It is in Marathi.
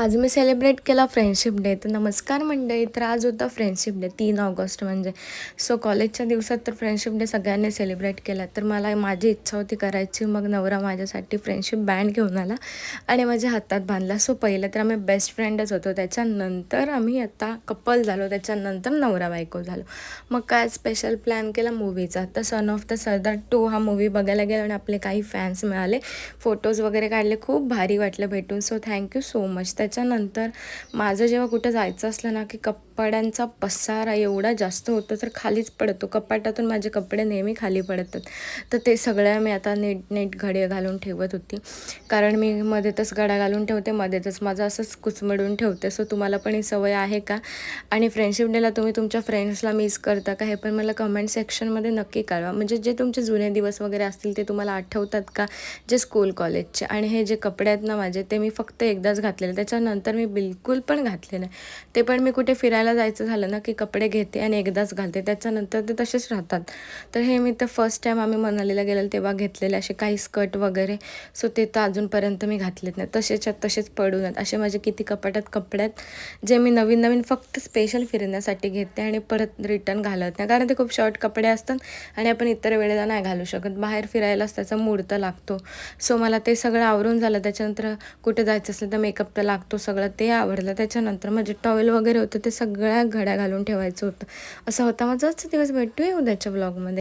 आज मी सेलिब्रेट केला फ्रेंडशिप डे. तर नमस्कार मंडळी. तर आज होता फ्रेंडशिप डे 3 ऑगस्ट म्हणजे. सो कॉलेजच्या दिवसात तर फ्रेंडशिप डे सगळ्यांनी सेलिब्रेट केला. तर मला माझी इच्छा होती करायची. मग नवरा माझ्यासाठी फ्रेंडशिप बँड घेऊन आला आणि माझ्या हातात बांधला. सो पहिलं तर आम्ही बेस्ट फ्रेंडच होतो. त्याच्यानंतर आम्ही आता कपल झालो. त्याच्यानंतर नवरा बायको झालो. मग काय स्पेशल प्लॅन केला मूवीचा. तर सन ऑफ द सरदार 2 हा मूवी बघायला गेलो आणि आपले काही फॅन्स मिळाले. फोटोज वगैरे काढले. खूप भारी वाटलं भेटून. So thank you so much. त्याच्यानंतर माझं जेव्हा कुठं जायचं असलं ना, की कपड्यांचा पसारा एवढा जास्त होतो तर खालीच पडतो. कपाटातून माझे कपडे नेहमी खाली पडतात. तर ते सगळ्या मी आता नीट घडी घालून ठेवत होती. कारण मी मध्येच घड्या घालून ठेवते, मध्येच माझं असंच कुचमडून ठेवते. सो तुम्हाला पण ही सवय आहे का? आणि फ्रेंडशिप डेला तुम्ही तुमच्या फ्रेंड्सला मिस करता का? हे पण मला कमेंट सेक्शनमध्ये नक्की कळवा. म्हणजे जे तुमचे जुने दिवस वगैरे असतील ते तुम्हाला आठवतात का? जे स्कूल कॉलेजचे. आणि हे जे कपडे आहेत ना माझे, ते मी फक्त एकदाच घातलेले. त्याच्यानंतर मी बिलकुल पण घातले नाही. ते पण मी कुठे फिरायला जायचं झालं ना, की कपडे घेते आणि एकदाच घालते. त्याच्यानंतर ते तसेच राहतात. तर हे मी तर फर्स्ट टाईम आम्ही मनालीला गेलेलो तेव्हा घेतलेले असे काही स्कर्ट वगैरे. सो ते तर अजूनपर्यंत मी घातलेत नाही. तसेच्या तसेच पडून आहेत. असे माझे किती कपाटात कपडे आहेत, जे मी नवीन फक्त स्पेशल फिरण्यासाठी घेते आणि परत रिटर्न घालत नाही. कारण ते खूप शॉर्ट कपडे असतात आणि आपण इतर वेळेला नाही घालू शकत. बाहेर फिरायलाच त्याचा मूड तर लागतो. सो मला ते सगळं आवरून झालं. त्याच्यानंतर कुठे जायचं असलं तर मेकअप तर लागतो सगळं, ते आवडलं. त्याच्यानंतर माझे टॉवेल वगैरे होतं ते सगळ्या घड्या घालून ठेवायचं होतं. असं होता माझाच दिवस. भेटूया उद्याच्या ब्लॉगमध्ये.